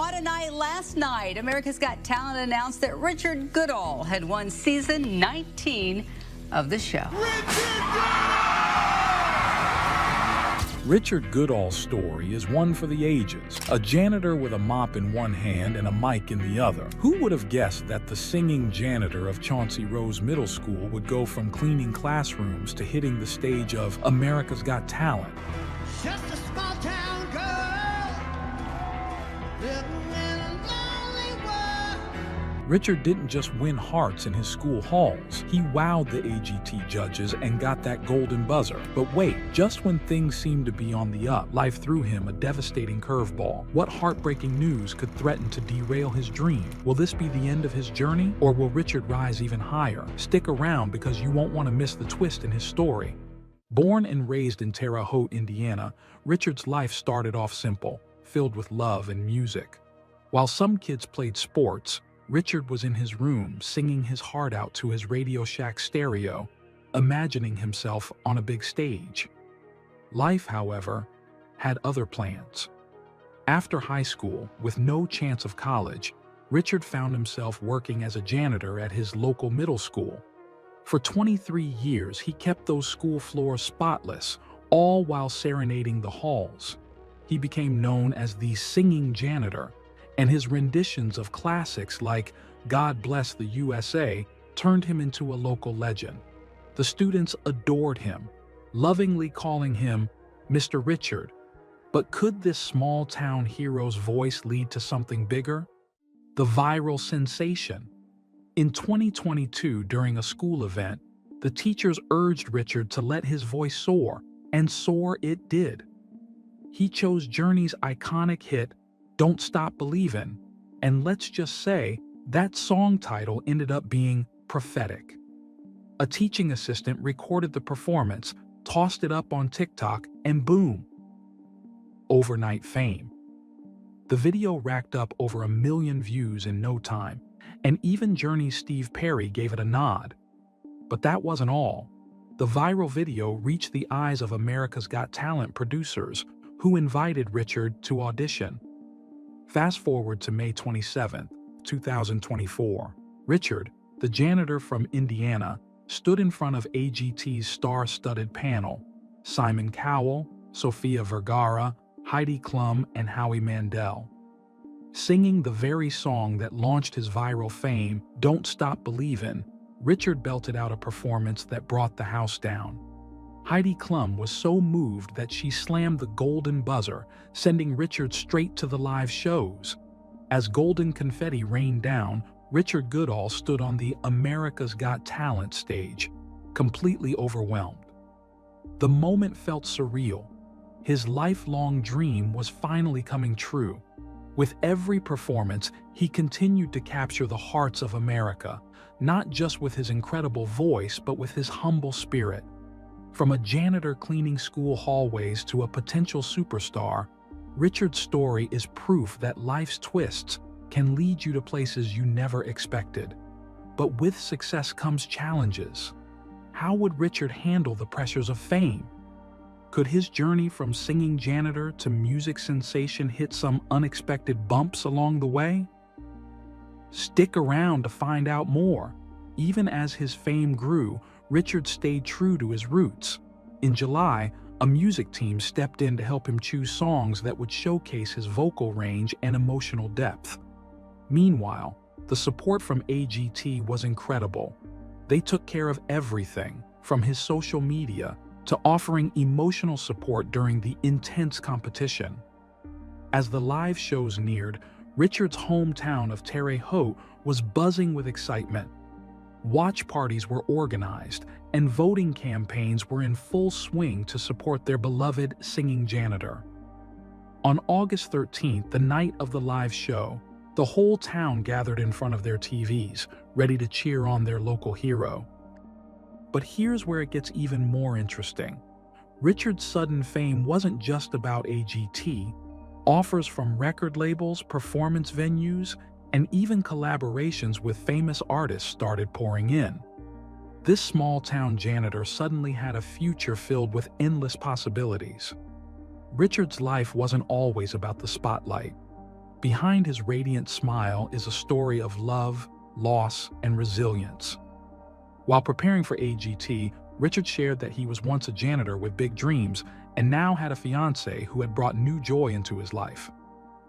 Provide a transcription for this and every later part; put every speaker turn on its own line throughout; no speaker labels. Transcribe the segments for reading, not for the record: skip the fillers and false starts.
What a night last night. America's Got Talent announced that Richard Goodall had won season 19 of the show.
Richard Goodall's story is one for the ages. A janitor with a mop in one hand and a mic in the other. Who would have guessed that the singing janitor of Chauncey Rose Middle School would go from cleaning classrooms to hitting the stage of America's Got Talent?
Just a small town girl living in a lonely world.
Richard didn't just win hearts in his school halls. He wowed the AGT judges and got that golden buzzer. But wait, just when things seemed to be on the up, life threw him a devastating curveball. What heartbreaking news could threaten to derail his dream? Will this be the end of his journey, or will Richard rise even higher? Stick around because you won't want to miss the twist in his story. Born and raised in Terre Haute, Indiana, Richard's life started off simple, filled with love and music. While some kids played sports, Richard was in his room singing his heart out to his Radio Shack stereo, imagining himself on a big stage. Life, however, had other plans. After high school, with no chance of college, Richard found himself working as a janitor at his local middle school. For 23 years, he kept those school floors spotless, all while serenading the halls. He became known as the singing janitor, and his renditions of classics like God Bless the USA turned him into a local legend. The students adored him, lovingly calling him Mr. Richard. But could this small-town hero's voice lead to something bigger? The viral sensation. In 2022, during a school event, the teachers urged Richard to let his voice soar, and soar it did. He chose Journey's iconic hit, Don't Stop Believin', and let's just say that song title ended up being prophetic. A teaching assistant recorded the performance, tossed it up on TikTok, and boom, overnight fame. The video racked up over 1 million views in no time, and even Journey's Steve Perry gave it a nod. But that wasn't all. The viral video reached the eyes of America's Got Talent producers, who invited Richard to audition. Fast forward to May 27, 2024. Richard, the janitor from Indiana, stood in front of AGT's star-studded panel. Simon Cowell, Sofia Vergara, Heidi Klum, and Howie Mandel. Singing the very song that launched his viral fame, Don't Stop Believin', Richard belted out a performance that brought the house down. Heidi Klum was so moved that she slammed the golden buzzer, sending Richard straight to the live shows. As golden confetti rained down, Richard Goodall stood on the America's Got Talent stage, completely overwhelmed. The moment felt surreal. His lifelong dream was finally coming true. With every performance, he continued to capture the hearts of America, not just with his incredible voice, but with his humble spirit. From a janitor cleaning school hallways to a potential superstar, Richard's story is proof that life's twists can lead you to places you never expected. But with success comes challenges. How would Richard handle the pressures of fame? Could his journey from singing janitor to music sensation hit some unexpected bumps along the way? Stick around to find out more. Even as his fame grew, Richard stayed true to his roots. In July, a music team stepped in to help him choose songs that would showcase his vocal range and emotional depth. Meanwhile, the support from AGT was incredible. They took care of everything, from his social media to offering emotional support during the intense competition. As the live shows neared, Richard's hometown of Terre Haute was buzzing with excitement. Watch parties were organized, and voting campaigns were in full swing to support their beloved singing janitor. On August 13th, the night of the live show, the whole town gathered in front of their TVs, ready to cheer on their local hero. But here's where it gets even more interesting. Richard's sudden fame wasn't just about AGT. Offers from record labels, performance venues, and even collaborations with famous artists started pouring in. This small-town janitor suddenly had a future filled with endless possibilities. Richard's life wasn't always about the spotlight. behind his radiant smile is a story of love, loss, and resilience. While preparing for AGT, Richard shared that he was once a janitor with big dreams and now had a fiancée who had brought new joy into his life.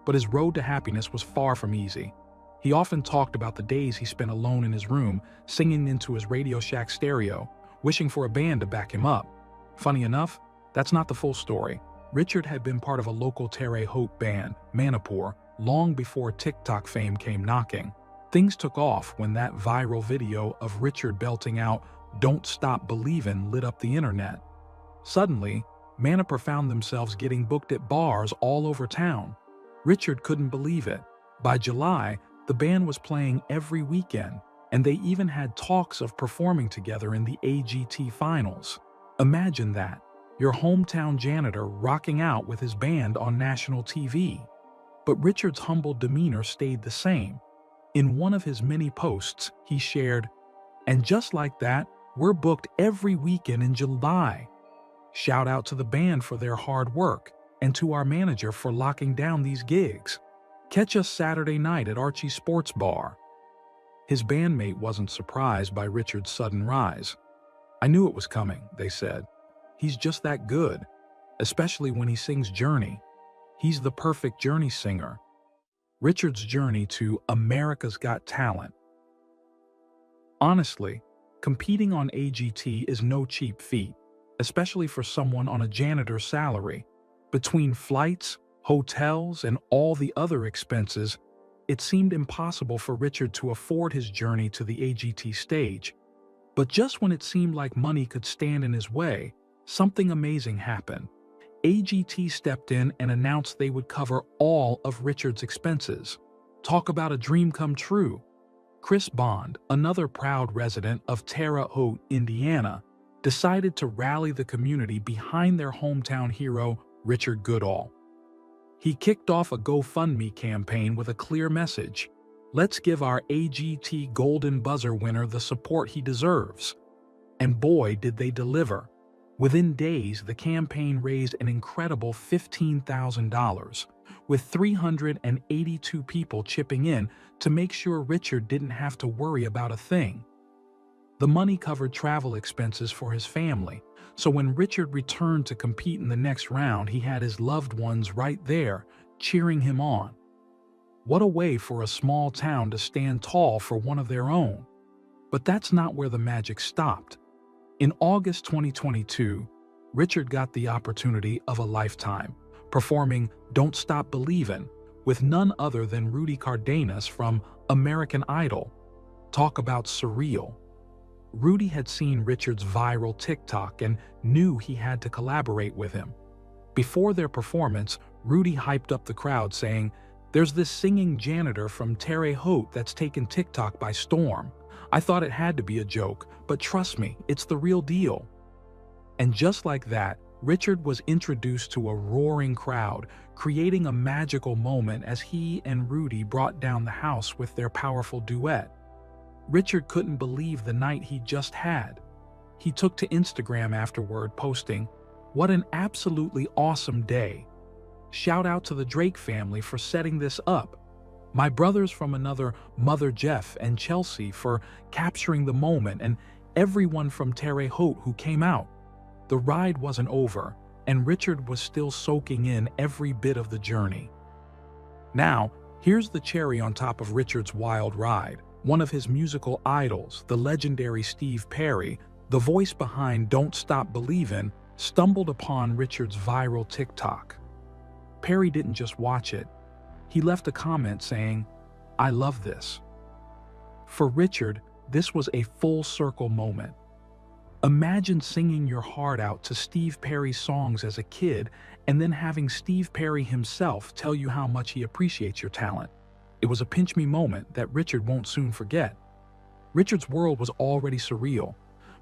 But his road to happiness was far from easy. He often talked about the days he spent alone in his room, singing into his Radio Shack stereo, wishing for a band to back him up. Funny enough, that's not the full story. Richard had been part of a local Terre Haute band, Manipur, long before TikTok fame came knocking. Things took off when that viral video of Richard belting out "Don't Stop Believin'" lit up the internet. Suddenly, Manipur found themselves getting booked at bars all over town. Richard couldn't believe it. By July, the band was playing every weekend, and they even had talks of performing together in the AGT finals. Imagine that, your hometown janitor rocking out with his band on national TV. But Richard's humble demeanor stayed the same. In one of his many posts, he shared, "And just like that, we're booked every weekend in July. Shout out to the band for their hard work, and to our manager for locking down these gigs. Catch us Saturday night at Archie's Sports Bar." His bandmate wasn't surprised by Richard's sudden rise. "I knew it was coming," they said. "He's just that good, especially when he sings Journey. He's the perfect Journey singer." Richard's journey to America's Got Talent. Honestly, competing on AGT is no cheap feat, especially for someone on a janitor's salary. Between flights, hotels, and all the other expenses, it seemed impossible for Richard to afford his journey to the AGT stage. But just when it seemed like money could stand in his way, something amazing happened. AGT stepped in and announced they would cover all of Richard's expenses. Talk about a dream come true. Chris Bond, another proud resident of Terre Haute, Indiana, decided to rally the community behind their hometown hero, Richard Goodall. He kicked off a GoFundMe campaign with a clear message: "Let's give our AGT Golden Buzzer winner the support he deserves." And boy, did they deliver. Within days, the campaign raised an incredible $15,000, with 382 people chipping in to make sure Richard didn't have to worry about a thing. The money covered travel expenses for his family, so when Richard returned to compete in the next round, he had his loved ones right there, cheering him on. What a way for a small town to stand tall for one of their own. But that's not where the magic stopped. In August 2022, Richard got the opportunity of a lifetime, performing "Don't Stop Believin'" with none other than Rudy Cardenas from American Idol. Talk about surreal. Rudy had seen Richard's viral TikTok and knew he had to collaborate with him. Before their performance, Rudy hyped up the crowd saying, "There's this singing janitor from Terre Haute that's taken TikTok by storm. I thought it had to be a joke, but trust me, it's the real deal." And just like that, Richard was introduced to a roaring crowd, creating a magical moment as he and Rudy brought down the house with their powerful duet. Richard couldn't believe the night he just had. He took to Instagram afterward, posting, "What an absolutely awesome day. Shout out to the Drake family for setting this up. My brothers from another Mother Jeff and Chelsea for capturing the moment, and everyone from Terre Haute who came out." The ride wasn't over, and Richard was still soaking in every bit of the journey. Now, here's the cherry on top of Richard's wild ride. One of his musical idols, the legendary Steve Perry, the voice behind "Don't Stop Believin'," stumbled upon Richard's viral TikTok. Perry didn't just watch it. He left a comment saying, "I love this." For Richard, this was a full circle moment. Imagine singing your heart out to Steve Perry's songs as a kid and then having Steve Perry himself tell you how much he appreciates your talent. It was a pinch me moment that Richard won't soon forget. Richard's world was already surreal,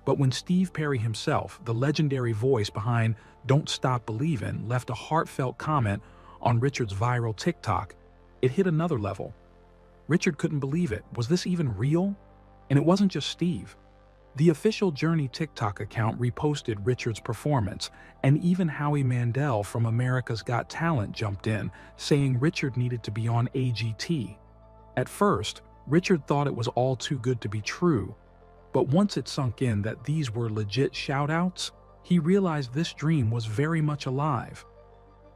but when Steve Perry himself, the legendary voice behind "Don't Stop Believin'," left a heartfelt comment on Richard's viral TikTok, it hit another level. Richard couldn't believe it. Was this even real? And it wasn't just Steve. The official Journey TikTok account reposted Richard's performance, and even Howie Mandel from America's Got Talent jumped in, saying Richard needed to be on AGT. At first, Richard thought it was all too good to be true, but once it sunk in that these were legit shout-outs, he realized this dream was very much alive.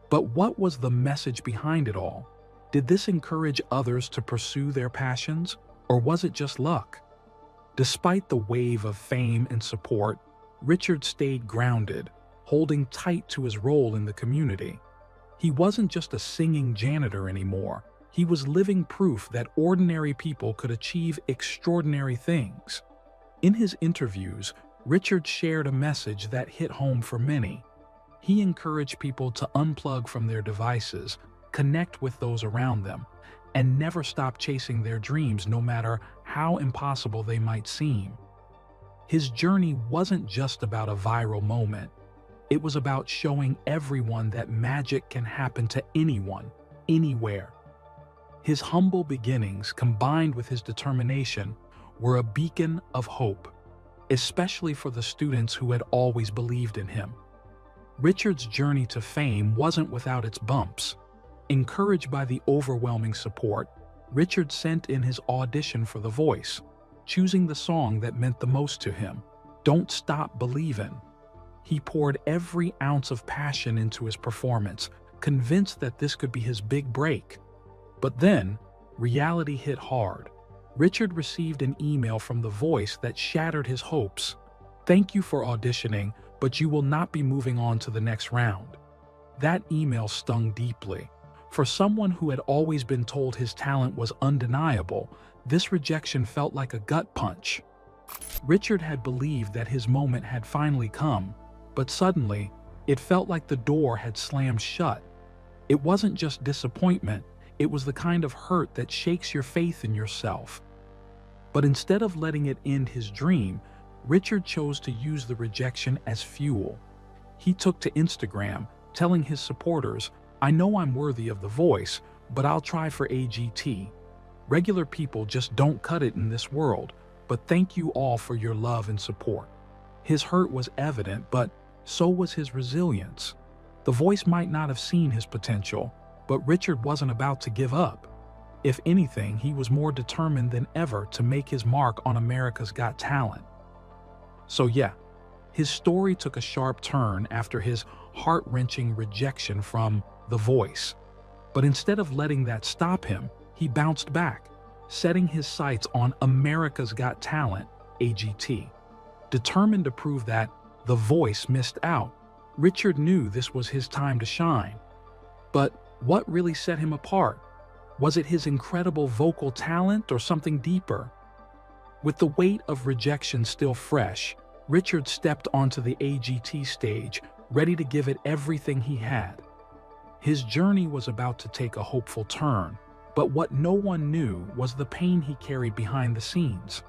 But what was the message behind it all? Did this encourage others to pursue their passions, or was it just luck? Despite the wave of fame and support, Richard stayed grounded, holding tight to his role in the community. He wasn't just a singing janitor anymore. He was living proof that ordinary people could achieve extraordinary things. In his interviews, Richard shared a message that hit home for many. He encouraged people to unplug from their devices, connect with those around them, and never stop chasing their dreams no matter how impossible they might seem. His journey wasn't just about a viral moment. It was about showing everyone that magic can happen to anyone, anywhere. His humble beginnings, combined with his determination, were a beacon of hope, especially for the students who had always believed in him. Richard's journey to fame wasn't without its bumps. Encouraged by the overwhelming support, Richard sent in his audition for The Voice, choosing the song that meant the most to him, "Don't Stop Believin'." He poured every ounce of passion into his performance, convinced that this could be his big break. But then, reality hit hard. Richard received an email from The Voice that shattered his hopes. "Thank you for auditioning, but you will not be moving on to the next round." That email stung deeply. For someone who had always been told his talent was undeniable, this rejection felt like a gut punch. Richard had believed that his moment had finally come, but suddenly, it felt like the door had slammed shut. It wasn't just disappointment, it was the kind of hurt that shakes your faith in yourself. But instead of letting it end his dream, Richard chose to use the rejection as fuel. He took to Instagram, telling his supporters, "I know I'm worthy of The Voice, but I'll try for AGT. Regular people just don't cut it in this world, but thank you all for your love and support." His hurt was evident, but so was his resilience. The Voice might not have seen his potential, but Richard wasn't about to give up. If anything, he was more determined than ever to make his mark on America's Got Talent. So yeah, his story took a sharp turn after his heart-wrenching rejection from The Voice. But instead of letting that stop him, he bounced back, setting his sights on America's Got Talent, AGT. Determined to prove that The Voice missed out, Richard knew this was his time to shine. But what really set him apart? Was it his incredible vocal talent or something deeper? With the weight of rejection still fresh, Richard stepped onto the AGT stage, ready to give it everything he had. His journey was about to take a hopeful turn, but what no one knew was the pain he carried behind the scenes.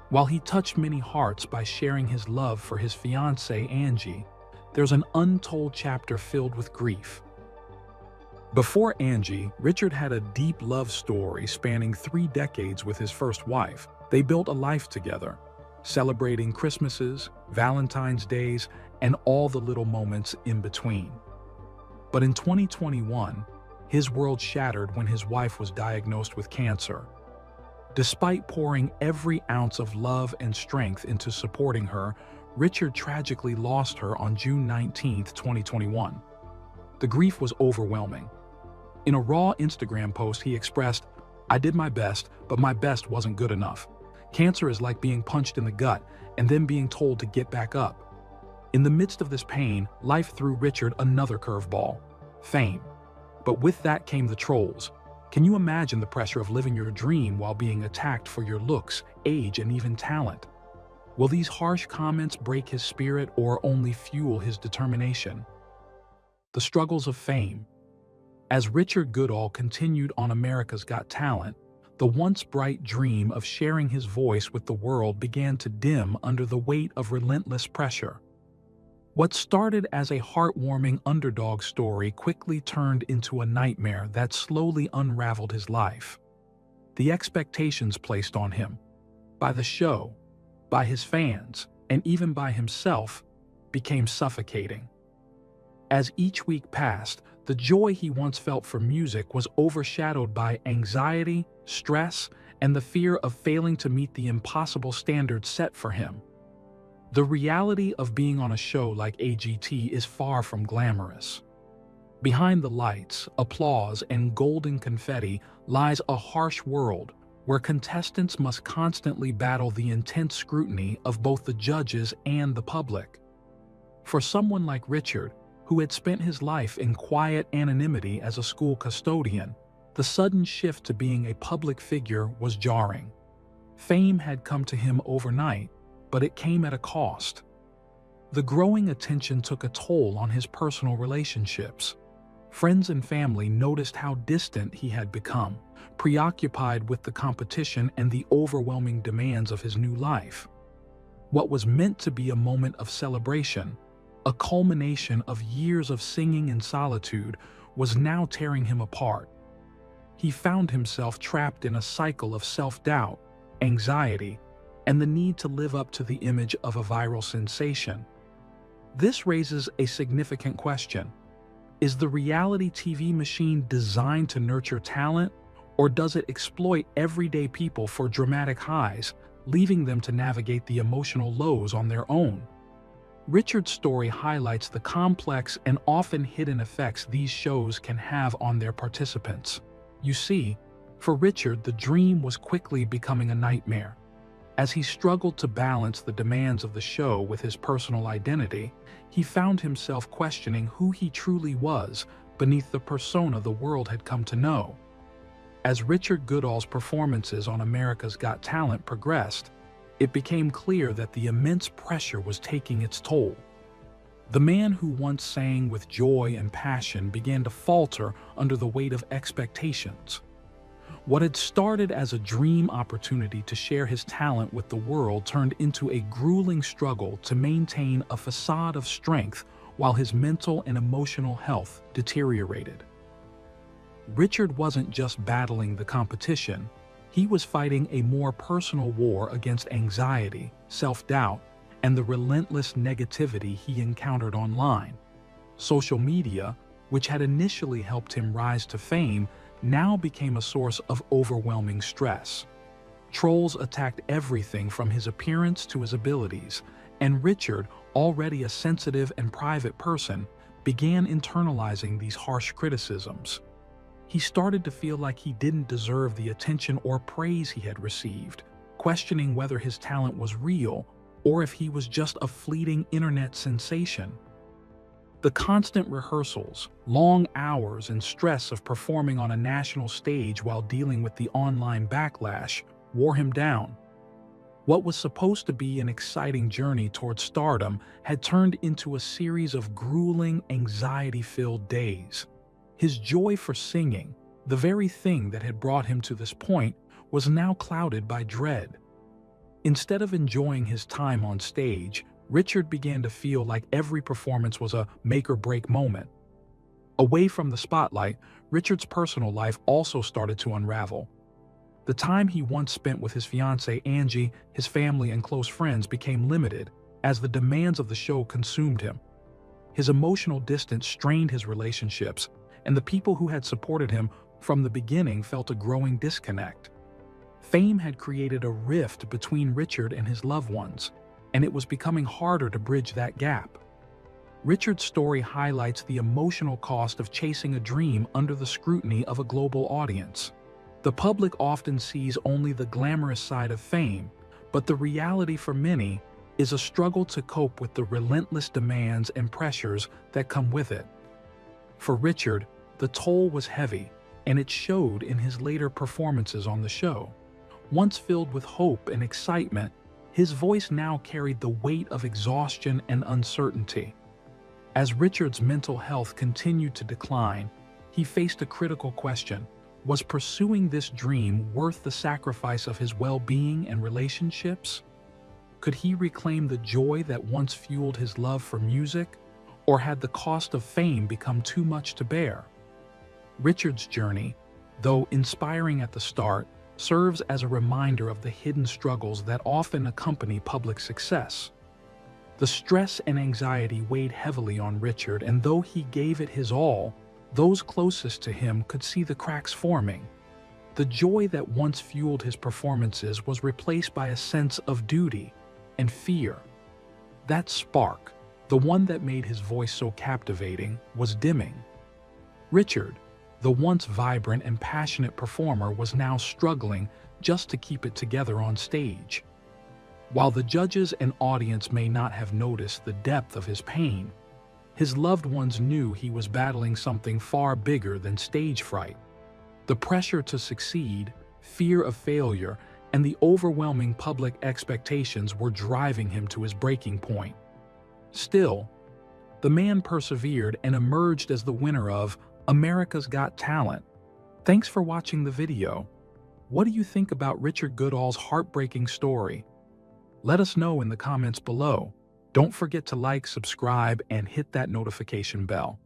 While he touched many hearts by sharing his love for his fiancée, Angie, there's an untold chapter filled with grief. Before Angie, Richard had a deep love story spanning 3 decades with his first wife. They built a life together, celebrating Christmases, Valentine's Days, and all the little moments in between. But in 2021, his world shattered when his wife was diagnosed with cancer. Despite pouring every ounce of love and strength into supporting her, Richard tragically lost her on June 19, 2021. The grief was overwhelming. In a raw Instagram post, he expressed, "I did my best, but my best wasn't good enough. Cancer is like being punched in the gut and then being told to get back up." In the midst of this pain, life threw Richard another curveball: fame. But with that came the trolls. Can you imagine the pressure of living your dream while being attacked for your looks, age, and even talent? Will these harsh comments break his spirit or only fuel his determination? The struggles of fame. As Richard Goodall continued on America's Got Talent, the once bright dream of sharing his voice with the world began to dim under the weight of relentless pressure. What started as a heartwarming underdog story quickly turned into a nightmare that slowly unraveled his life. The expectations placed on him by the show, by his fans, and even by himself, became suffocating. As each week passed, the joy he once felt for music was overshadowed by anxiety, stress, and the fear of failing to meet the impossible standards set for him. The reality of being on a show like AGT is far from glamorous. Behind the lights, applause, and golden confetti lies a harsh world where contestants must constantly battle the intense scrutiny of both the judges and the public. For someone like Richard, who had spent his life in quiet anonymity as a school custodian, the sudden shift to being a public figure was jarring. Fame had come to him overnight, but it came at a cost. The growing attention took a toll on his personal relationships. Friends and family noticed how distant he had become, preoccupied with the competition and the overwhelming demands of his new life. What was meant to be a moment of celebration, a culmination of years of singing in solitude, was now tearing him apart. He found himself trapped in a cycle of self-doubt, anxiety, and the need to live up to the image of a viral sensation. This raises a significant question. Is the reality TV machine designed to nurture talent, or does it exploit everyday people for dramatic highs, leaving them to navigate the emotional lows on their own? Richard's story highlights the complex and often hidden effects these shows can have on their participants. You see, for Richard, the dream was quickly becoming a nightmare. As he struggled to balance the demands of the show with his personal identity, he found himself questioning who he truly was beneath the persona the world had come to know. As Richard Goodall's performances on America's Got Talent progressed, it became clear that the immense pressure was taking its toll. The man who once sang with joy and passion began to falter under the weight of expectations. What had started as a dream opportunity to share his talent with the world turned into a grueling struggle to maintain a facade of strength while his mental and emotional health deteriorated. Richard wasn't just battling the competition, he was fighting a more personal war against anxiety, self-doubt, and the relentless negativity he encountered online. Social media, which had initially helped him rise to fame, now became a source of overwhelming stress. Trolls attacked everything from his appearance to his abilities, and Richard, already a sensitive and private person, began internalizing these harsh criticisms. He started to feel like he didn't deserve the attention or praise he had received, questioning whether his talent was real or if he was just a fleeting internet sensation. The constant rehearsals, long hours, and stress of performing on a national stage while dealing with the online backlash wore him down. What was supposed to be an exciting journey toward stardom had turned into a series of grueling, anxiety-filled days. His joy for singing, the very thing that had brought him to this point, was now clouded by dread. Instead of enjoying his time on stage, Richard began to feel like every performance was a make-or-break moment. Away from the spotlight, Richard's personal life also started to unravel. The time he once spent with his fiancée Angie, his family, and close friends became limited as the demands of the show consumed him. His emotional distance strained his relationships, and the people who had supported him from the beginning felt a growing disconnect. Fame had created a rift between Richard and his loved ones, and it was becoming harder to bridge that gap. Richard's story highlights the emotional cost of chasing a dream under the scrutiny of a global audience. The public often sees only the glamorous side of fame, but the reality for many is a struggle to cope with the relentless demands and pressures that come with it. For Richard, the toll was heavy, and it showed in his later performances on the show. Once filled with hope and excitement, his voice now carried the weight of exhaustion and uncertainty. As Richard's mental health continued to decline, he faced a critical question. Was pursuing this dream worth the sacrifice of his well-being and relationships? Could he reclaim the joy that once fueled his love for music, or had the cost of fame become too much to bear? Richard's journey, though inspiring at the start, serves as a reminder of the hidden struggles that often accompany public success. The stress and anxiety weighed heavily on Richard, and though he gave it his all, those closest to him could see the cracks forming. The joy that once fueled his performances was replaced by a sense of duty and fear. That spark, the one that made his voice so captivating, was dimming. Richard, the once vibrant and passionate performer, was now struggling just to keep it together on stage. While the judges and audience may not have noticed the depth of his pain, his loved ones knew he was battling something far bigger than stage fright. The pressure to succeed, fear of failure, and the overwhelming public expectations were driving him to his breaking point. Still, the man persevered and emerged as the winner of America's Got Talent. Thanks for watching the video. What do you think about Richard Goodall's heartbreaking story? Let us know in the comments below. Don't forget to like, subscribe, and hit that notification bell.